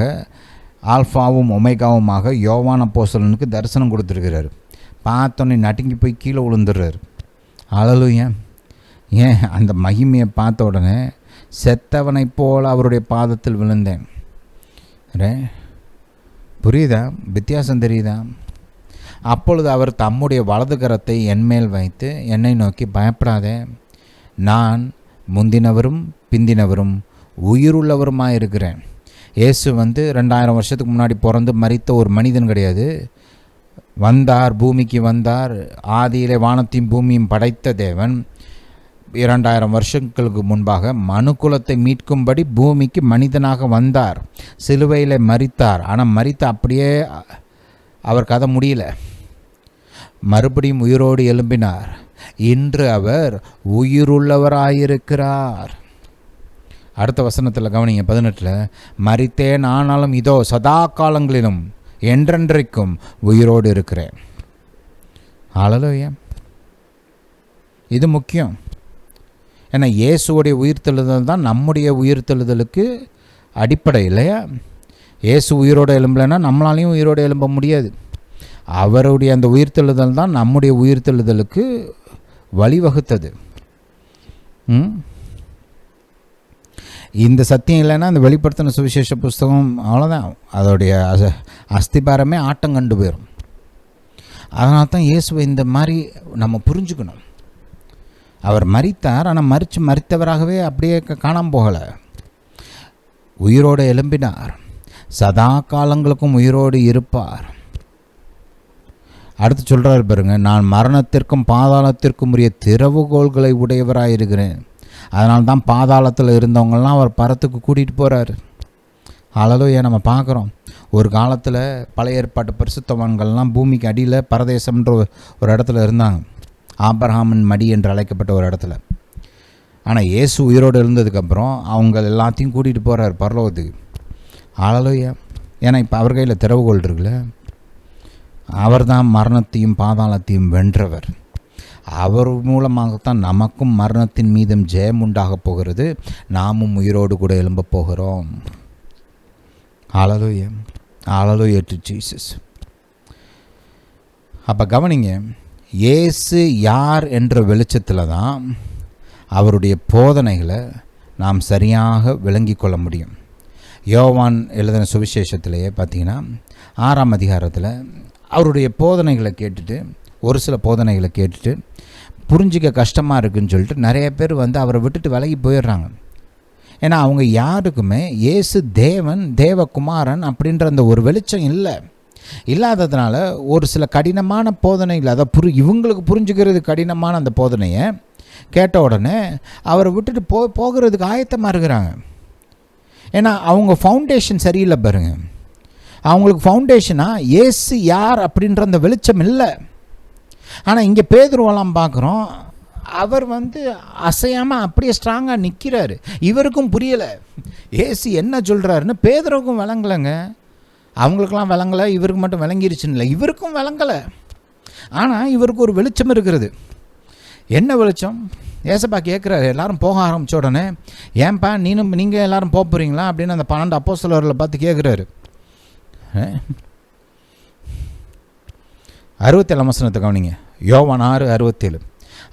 ஆல்ஃபாவும் ஒமேகாவுமாக யோவான் அப்போஸ்தலனுக்கு தரிசனம் கொடுத்துருக்கிறார். பார்த்தோன்னே நடுங்கி போய் கீழே விழுந்துடுறாரு. ஹல்லேலூயா. ஏன் அந்த மகிமையை பார்த்த உடனே செத்தவனைப் போல் அவருடைய பாதத்தில் விழுந்தேன். புரியுதா? வித்தியாசம் தெரியுதா? அப்பொழுது அவர் தம்முடைய வலது கரத்தை என்மேல் வைத்து என்னை நோக்கி, பயப்படாதே, நான் முந்தினவரும் பிந்தினவரும் உயிருள்ளவருமாயிருக்கிறேன். இயேசு 2000 வருஷத்துக்கு முன்னாடி பிறந்து மரித்த ஒரு மனிதன் கிடையாது. வந்தார், பூமிக்கு வந்தார். ஆதியிலே வானத்தையும் பூமியும் படைத்த தேவன் 2000 வருஷங்களுக்கு முன்பாக மனுக்குலத்தை மீட்கும்படி பூமிக்கு மனிதனாக வந்தார். சிலுவையில் மரித்தார். ஆனால் மரித்த அப்படியே அவர் கதை முடியல. மறுபடியும் உயிரோடு எழும்பினார். இன்று அவர் உயிருள்ளவராயிருக்கிறார். அடுத்த வசனத்தில் கவனிங்க, 18, மரித்தேன் ஆனாலும் இதோ சதா காலங்களிலும் என்றென்றைக்கும் உயிரோடு இருக்கிறேன். ஹல்லேலூயா. இது முக்கியம். ஏன்னா இயேசுடைய உயிர்த்தெழுதல் தான் நம்முடைய உயிர்த்தெழுதலுக்கு அடிப்படை இல்லையா? இயேசு உயிரோடு எழும்பலைன்னா நம்மளாலையும் உயிரோடு எழும்ப முடியாது. அவருடைய அந்த உயிர்த்தெழுதல் தான் நம்முடைய உயிர்த்தெழுதலுக்கு வழிவகுத்தது. இந்த சத்தியம் இல்லைன்னா அந்த வெளிப்படுத்தின சுவிசேஷ புஸ்தகம் அவ்வளோதான், அதோடைய அஸ்திபாரமே ஆட்டம் கண்டு போயிடும். அதனால தான் இயேசுவை இந்த மாதிரி நம்ம புரிஞ்சுக்கணும். அவர் மரித்தார், ஆனால் மரித்தவராகவே அப்படியே காணாமல் போகலை. உயிரோடு எழும்பினார், சதா காலங்களுக்கும் உயிரோடு இருப்பார். அடுத்து சொல்கிறார் பாருங்க, நான் மரணத்திற்கும் பாதாளத்திற்கும் உரிய திறவுகோள்களை உடையவராயிருக்கிறேன். அதனால தான் பாதாளத்தில் இருந்தவங்கள்லாம் அவர் பரத்துக்கு கூட்டிகிட்டு போகிறாரு. ஹல்லேலூயா. நம்ம பார்க்குறோம், ஒரு காலத்தில் பழைய ஏற்பாட்டு பரிசுத்தவான்கள்லாம் பூமிக்கு அடியில் பரதேசம்ன்ற ஒரு இடத்துல இருந்தாங்க, ஆபிரகாமின் மடி என்று அழைக்கப்பட்ட ஒரு இடத்துல. ஆனால் இயேசு உயிரோடு இருந்ததுக்கப்புறம் அவங்க எல்லாத்தையும் கூட்டிகிட்டு போகிறார் பரலோகத்துக்கு. ஹல்லேலூயா. ஏன்னா இப்போ அவர் கையில் திறவுகோல் இருக்குல்ல, அவர் தான் மரணத்தையும் பாதாளத்தையும் வென்றவர். அவர் மூலமாகத்தான் நமக்கும் மரணத்தின் மீதும் ஜெயம் உண்டாக போகிறது. நாமும் உயிரோடு கூட எழும்ப போகிறோம். ஹல்லேலூயா. Hallelujah to Jesus. அப்போ கவனிங்க, இயேசு யார் என்ற வெளிச்சத்தில் தான் அவருடைய போதனைகளை நாம் சரியாக விளங்கி கொள்ள முடியும். யோவான் எழுதின சுவிசேஷத்திலேயே பார்த்தீங்கன்னா 6ஆம் அதிகாரத்தில் அவருடைய போதனைகளை கேட்டுட்டு, ஒரு சில போதனைகளை கேட்டுட்டு புரிஞ்சிக்க கஷ்டமாக இருக்குதுன்னு சொல்லிட்டு நிறைய பேர் அவரை விட்டுட்டு விலகி போயிடுறாங்க. ஏன்னா அவங்க யாருக்குமே இயேசு தேவன், தேவகுமாரன் அப்படின்ற அந்த ஒரு வெளிச்சம் இல்லாததுனால ஒரு சில கடினமான போதனைகள், அதை இவங்களுக்கு புரிஞ்சுக்கிறது கடினமான அந்த போதனையை கேட்ட உடனே அவரை விட்டுட்டு போகிறதுக்கு ஆயத்தமாக இருக்கிறாங்க. ஏன்னா அவங்க ஃபவுண்டேஷன் சரியில்லை பாருங்க. அவங்களுக்கு ஃபவுண்டேஷனாக இயேசு யார் அப்படின்ற அந்த வெளிச்சம் இல்லை. ஆனால் இங்கே பேதுருவெல்லாம் பார்க்குறோம், அவர் அசையாமல் அப்படியே ஸ்ட்ராங்காக நிற்கிறாரு. இவருக்கும் புரியலை இயேசு என்ன சொல்கிறாருன்னு. பேதுருவுக்கும் விளங்கலைங்க. அவங்களுக்கெல்லாம் விளங்கலை, இவருக்கு மட்டும் விளங்கிருச்சுன்னு இல்லை, இவருக்கும் விளங்கலை. ஆனால் இவருக்கு ஒரு வெளிச்சம் இருக்கிறது. என்ன வெளிச்சம்? ஏசப்பா கேட்குறாரு, எல்லோரும் போக ஆரம்பித்த உடனே, ஏன்பா நீங்கள் எல்லோரும் போக போகிறீங்களா அப்படின்னு அந்த 12 அப்போஸ்தலர்களை பார்த்து கேட்குறாரு. 67 வசனத்தை கவனிங்க, யோவான் 6:67.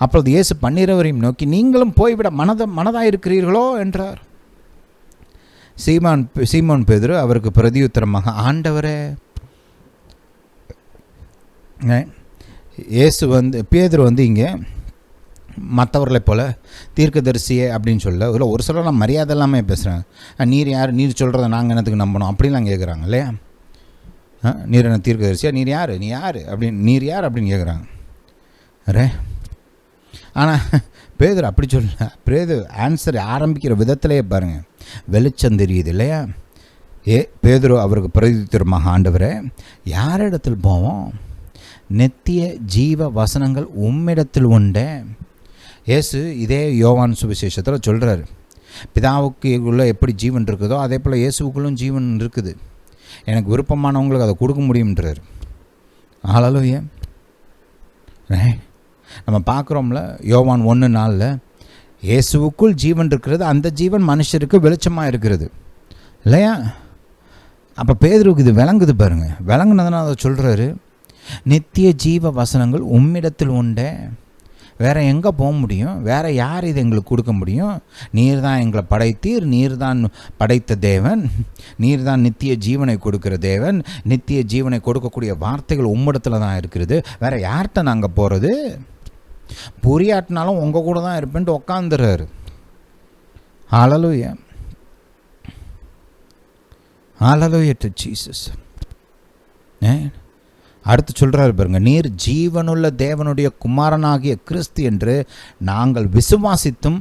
அப்பொழுது இயேசு 12 நோக்கி, நீங்களும் போய்விட மனதாக இருக்கிறீர்களோ என்றார். சீமோன் பேதுரு அவருக்கு பிரதியுத்தரமாக, ஆண்டவரே, இயேசு பேதுரு இங்கே மற்றவர்களை போல் தீர்க்கதரிசியே அப்படின்னு சொல்ல இல்லை, ஒரு சிலர் நான் மரியாதை இல்லாமல் பேசுகிறேன். நீர் யார், நீர் சொல்கிறத நாங்கள் என்னத்துக்கு நம்பணும் அப்படின்லாம் கேட்குறாங்க இல்லையா? நீர் என்ன தீர்க்கதரிசியா, நீர் யார், நீ யார் அப்படின்னு, நீர் யார் அப்படின்னு கேட்குறாங்க. அரே ஆனால் பேதுரு அப்படி சொல்லல. பேதுரு ஆன்சர் ஆரம்பிக்கிற விதத்திலே பாருங்கள், வெளிச்சம் தெரியுது இல்லையா? பேதுரு அவருக்கு பிரதித்திரமாக, ஆண்டவரே யாரிடத்தில் போவோம், நித்திய ஜீவ வசனங்கள் உம்மிடத்தில் உண்டே. இயேசு இதே யோவான் சுவிசேஷத்தில் சொல்கிறாரு, பிதாவுக்கு உள்ள எப்படி ஜீவன் இருக்குதோ அதே போல் இயேசுக்குள்ளும் ஜீவன் இருக்குது, எனக்கு விருப்பமானவங்களுக்கு அதை கொடுக்க முடியும்ன்றார். ஹல்லேலூயா. நம்ம பார்க்குறோம்ல, யோவான் 1:4 இயேசுவுக்குள் ஜீவன் இருக்கிறது, அந்த ஜீவன் மனுஷருக்கு வெளிச்சமாக இருக்கிறது இல்லையா? அப்போ பேதுருக்கு இது விளங்குது பாருங்கள். விளங்குனதுனால அதை சொல்கிறாரு, நித்திய ஜீவ வசனங்கள் உம்மிடத்தில் உண்டே. வேறு எங்கே போக முடியும், வேறு யார் இது எங்களுக்கு கொடுக்க முடியும்? நீர் தான் எங்களை படைத்தீர், நீர் தான் படைத்த தேவன், நீர் தான் நித்திய ஜீவனை கொடுக்குற தேவன், நித்திய ஜீவனை கொடுக்கக்கூடிய வார்த்தைகள் உம்மிடத்தில் தான் இருக்கிறது, வேறு யார்கிட்ட நாங்கள் போகிறது? புரியாட்டினாலும் உங்கள் கூட தான் இருப்பேன்ட்டு உக்காந்துறாரு. ஹல்லேலூயா, ஹல்லேலூயா டு ஜீசஸ். அடுத்து சொல்கிறாரு பாருங்க, நீர் ஜீவனுள்ள தேவனுடைய குமாரனாகிய கிறிஸ்து என்று நாங்கள் விசுவாசித்தும்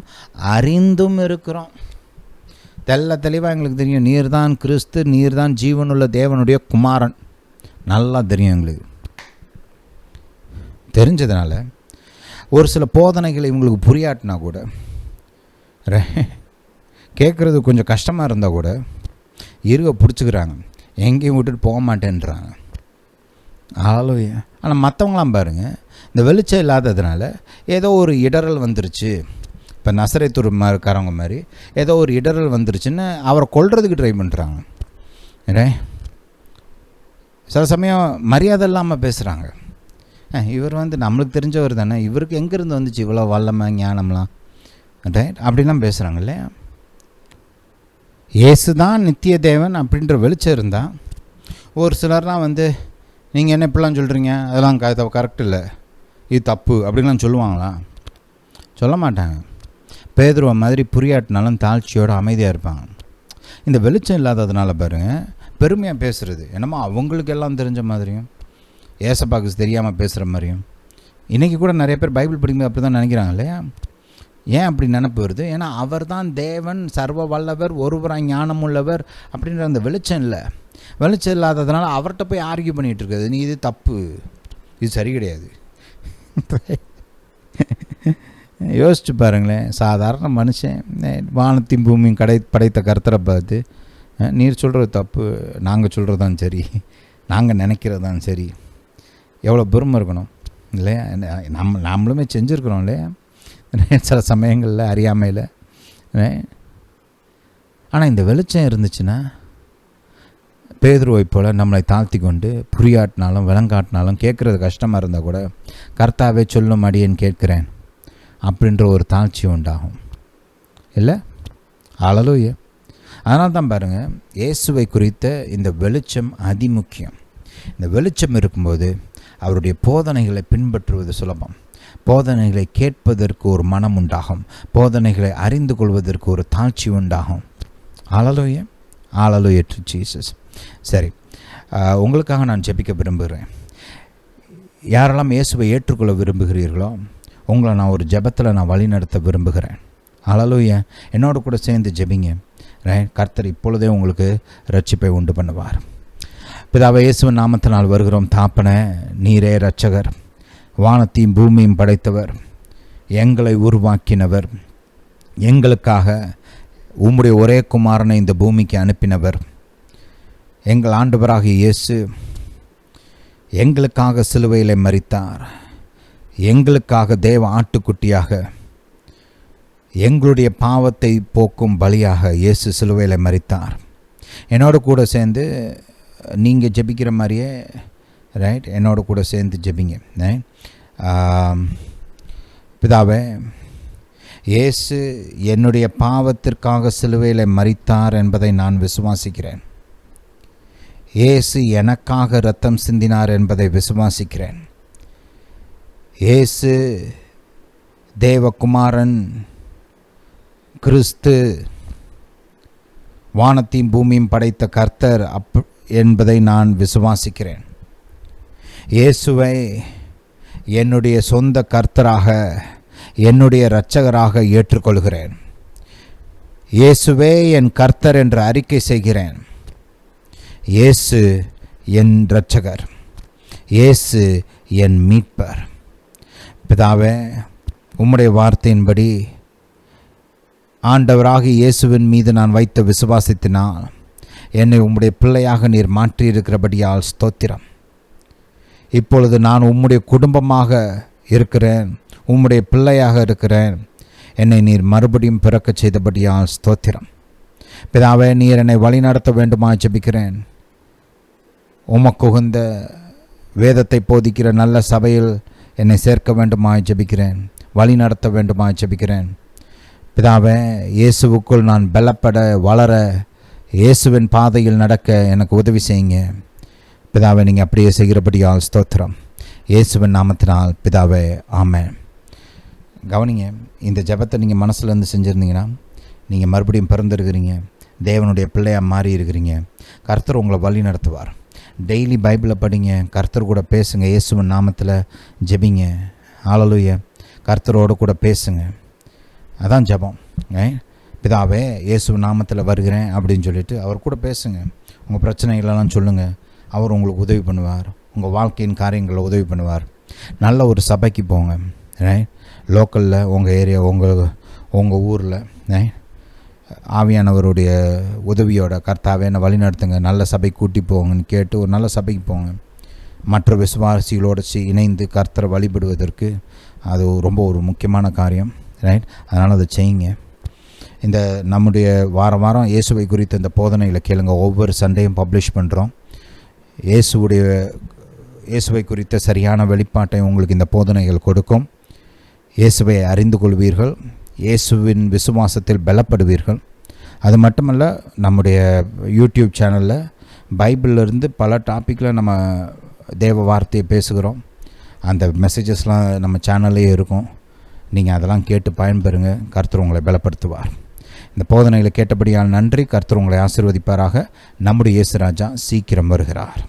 அறிந்தும் இருக்கிறோம். தெளிவாக எங்களுக்கு தெரியும், நீர் தான் கிறிஸ்து, நீர் தான் ஜீவனுள்ள தேவனுடைய குமாரன், நல்லா தெரியும் எங்களுக்கு. தெரிஞ்சதுனால ஒரு சில போதனைகள் இவங்களுக்கு புரியாட்டினா கூட, கேட்குறது கொஞ்சம் கஷ்டமாக இருந்தால் கூட இருக பிடிச்சிக்கிறாங்க, எங்கேயும் விட்டுட்டு போக மாட்டேன்றாங்க. ஹல்லேலூயா. ஆனால் மற்றவங்களாம் பாருங்கள், இந்த வெளிச்சம் இல்லாததுனால ஏதோ ஒரு இடரல் வந்துருச்சு, இப்போ நசரேத்தூர் காரவங்க மாதிரி ஏதோ ஒரு இடரல் வந்துருச்சுன்னு அவரை கொல்றதுக்கு ட்ரை பண்ணுறாங்க. சில சமயம் மரியாதை இல்லாமல் பேசுகிறாங்க. இவர் நம்மளுக்கு தெரிஞ்சவர் தானே, இவருக்கு எங்கேருந்து வந்துச்சு இவ்வளோ வல்லமை ஞானம்லாம், ரைட்? அப்படிலாம் பேசுகிறாங்க இல்லையா? இயேசு தான் நித்திய தேவன் அப்படின்ற வெளிச்சம் இருந்தால், ஒரு சிலர்லாம் நீங்கள் என்ன இப்படிலாம் சொல்கிறீங்க, அதெல்லாம் கரெக்ட் இல்லை, இது தப்பு அப்படின்லாம் சொல்லுவாங்களா? சொல்ல மாட்டாங்க. பேதுருவ மாதிரி புரியாட்டினாலும் தாழ்ச்சியோடு அமைதியாக இருப்பாங்க. இந்த வெளிச்சம் இல்லாததுனால பாருங்கள், பெருமையாக பேசுகிறது என்னமோ அவங்களுக்கு எல்லாம் தெரிஞ்ச மாதிரியும், ஏசப்பாக்கு தெரியாமல் பேசுகிற மாதிரியும். இன்றைக்கி கூட நிறைய பேர் பைபிள் படிக்கும்போது அப்படி தான் நினைக்கிறாங்க இல்லையா? ஏன் அப்படி நினப்பு வருது? ஏன்னா அவர் தான் தேவன், சர்வ வல்லவர், ஒருவராய் ஞானம் உள்ளவர் அப்படின்ற அந்த வெளிச்சம் இல்லை. வெளிச்சம் இல்லாததுனால அவர்கிட்ட போய் ஆர்கியூ பண்ணிகிட்டு இருக்காது, நீ இது தப்பு, இது சரி கிடையாது. யோசிச்சு பாருங்களேன், சாதாரண மனுஷன் வானத்தையும் பூமியும் படைத்த கர்த்தரை பார்த்து, நீர் சொல்கிறது தப்பு, நாங்கள் சொல்கிறது தான் சரி, நாங்கள் நினைக்கிறது தான் சரி, எவ்வளோ பெருமை இருக்கணும் இல்லையா? நம்மளுமே செஞ்சுருக்கிறோம் இல்லையா சில சமயங்களில் அறியாமையில். ஆனால் இந்த வெளிச்சம் இருந்துச்சுன்னா பேதுருவை போல் நம்மளை தாழ்த்தி கொண்டு, புரியாட்டினாலும் விளங்காட்டினாலும் கேட்குறது கஷ்டமாக இருந்தால் கூட, கர்த்தாவே சொல்லும் அடியேன் கேட்குறேன் அப்படின்ற ஒரு தாழ்ச்சி உண்டாகும் இல்லை? ஹல்லேலூயா. அதனால தான் பாருங்கள், இயேசுவை குறித்த இந்த வெளிச்சம் அதிமுக்கியம். இந்த வெளிச்சம் இருக்கும்போது அவருடைய போதனைகளை பின்பற்றுவது சுலபம், போதனைகளை கேட்பதற்கு ஒரு மனம் உண்டாகும், போதனைகளை அறிந்து கொள்வதற்கு ஒரு தாழ்ச்சி உண்டாகும். ஹல்லேலூயா, ஹல்லேலூயா டு ஜீசஸ். சரி, உங்களுக்காக நான் ஜெபிக்க விரும்புகிறேன். யாரெல்லாம் இயேசுவை ஏற்றுக்கொள்ள விரும்புகிறீர்களோ உங்களை நான் ஒரு ஜெபத்தில் நான் வழி நடத்த விரும்புகிறேன். ஹல்லேலூயா. என்னோட கூட சேர்ந்து ஜெபிங்க. கர்த்தர் இப்பொழுதே உங்களுக்கு ரட்சிப்பை உண்டு பண்ணுவார். பிதாவே, இயேசுவின் நாமத்தினால் வருகிறோம். தாப்பனே, நீரே இரட்சகர், வானத்தையும் பூமியும் படைத்தவர், எங்களை உருவாக்கினவர், எங்களுக்காக உம்முடைய ஒரே குமாரனை இந்த பூமிக்கு அனுப்பினவர், எங்கள் ஆண்டவராகிய இயேசு எங்களுக்காக சிலுவையில் மரித்தார், எங்களுக்காக தேவ ஆட்டுக்குட்டியாக எங்களுடைய பாவத்தை போக்கும் பலியாக இயேசு சிலுவையில் மரித்தார். என்னோட கூட சேர்ந்து நீங்கள் ஜெபிக்கிற மாதிரியே ரைட், என்னோட கூட சேர்ந்து ஜெபிங்க. பிதாவே, இயேசு என்னுடைய பாவத்திற்காக சிலுவையில் மரித்தார் என்பதை நான் விசுவாசிக்கிறேன். இயேசு எனக்காக இரத்தம் சிந்தினார் என்பதை விசுவாசிக்கிறேன். இயேசு தேவகுமாரன் கிறிஸ்து வானத்தையும் பூமியும் படைத்த கர்த்தர் என்பதை நான் விசுவாசிக்கிறேன். இயேசுவை என்னுடைய சொந்த கர்த்தராக, என்னுடைய இரட்சகராக ஏற்றுக்கொள்கிறேன். இயேசுவே என் கர்த்தர் என்று அறிக்கை செய்கிறேன். இயேசு என் இரட்சகர், இயேசு என் மீட்பர். பிதாவே, உம்முடைய வார்த்தையின்படி ஆண்டவராகிய இயேசுவின் மீது நான் வைத்த விசுவாசத்தினால் என்னை உம்முடைய பிள்ளையாக நீர் மாற்றியிருக்கிறபடியால் ஸ்தோத்திரம். இப்பொழுது நான் உம்முடைய குடும்பமாக இருக்கிறேன், உம்முடைய பிள்ளையாக இருக்கிறேன். என்னை நீர் மறுபடியும் பிறக்கச் செய்தபடியால் ஸ்தோத்திரம். பிதாவே, நீர் என்னை வழிநடத்த வேண்டுமா ஜெபிக்கிறேன். உமக்குகுந்த வேதத்தை போதிக்கிற நல்ல சபையில் என்னை சேர்க்க வேண்டுமா ஜெபிக்கிறேன். வழி நடத்த வேண்டுமா ஜெபிக்கிறேன். பிதாவே, இயேசுவுக்குள் நான் பலப்பட, வளர, இயேசுவின் பாதையில் நடக்க எனக்கு உதவி செய்யுங்க. பிதாவே, நீங்கள் அப்படியே செய்கிறபடியால் ஸ்தோத்திரம். இயேசுவின் நாமத்தினால் பிதாவே, ஆமென். கவனிங்க, இந்த ஜெபத்தை நீங்கள் மனசுலேருந்து செஞ்சுருந்தீங்கன்னா நீங்கள் மறுபடியும் பிறந்திருக்கிறீங்க, தேவனுடைய பிள்ளையாக மாறி இருக்கிறீங்க. கர்த்தர் உங்களை வழி நடத்துவார். டெய்லி பைபிளை படிங்க, கர்த்தர் கூட பேசுங்க, இயேசுவின் நாமத்தில் ஜெபிங்க. ஹல்லேலூயா. கர்த்தரோடு கூட பேசுங்க. அதான் ஜெபம். பிதாவே, இயேசுவின் நாமத்தில் வருகிறேன் அப்படின்னு சொல்லிட்டு அவர் கூட பேசுங்க. உங்கள் பிரச்சனைகளெல்லாம் சொல்லுங்கள். அவர் உங்களுக்கு உதவி பண்ணுவார். உங்கள் வாழ்க்கையின் காரியங்களில் உதவி பண்ணுவார். நல்ல ஒரு சபைக்கு போங்க. லோக்கலில், உங்கள் ஏரியா, உங்கள் ஊரில் ஆவியானவருடைய உதவியோட கர்த்தாவே என்னை வழி நடத்துங்க, நல்ல சபை கூட்டி போங்கன்னு கேட்டு ஒரு நல்ல சபைக்கு போங்க. மற்ற விசுவாசிகளோடு இணைந்து கர்த்தரை வழிபடுவதற்கு அது ரொம்ப ஒரு முக்கியமான காரியம். அதனால் அதை செய்யுங்க. இந்த நம்முடைய வாரம் இயேசுவை குறித்த இந்த போதனைகளை கேளுங்க. ஒவ்வொரு சண்டையும் பப்ளிஷ் பண்ணுறோம். இயேசுவை குறித்த சரியான வெளிப்பாட்டை உங்களுக்கு இந்த போதனைகள் கொடுக்கும். இயேசுவை அறிந்து கொள்வீர்கள், இயேசுவின் விசுவாசத்தில் பலப்படுவீர்கள். அது மட்டுமல்ல, நம்முடைய யூடியூப் சேனலில் பைபிளிலிருந்து பல டாப்பிக்கில் நம்ம தேவ வார்த்தையை பேசுகிறோம். அந்த மெசேஜஸ்லாம் நம்ம சேனல்லே இருக்கும். நீங்கள் அதெல்லாம் கேட்டு பயன்பெறுங்க. கர்த்தர் உங்களை பலப்படுத்துவார். இந்த போதனைகளை கேட்டபடியால் நன்றி. கர்த்தர் உங்களை ஆசீர்வதிப்பாராக. நம்முடைய இயேசு ராஜா சீக்கிரம் வருகிறார்.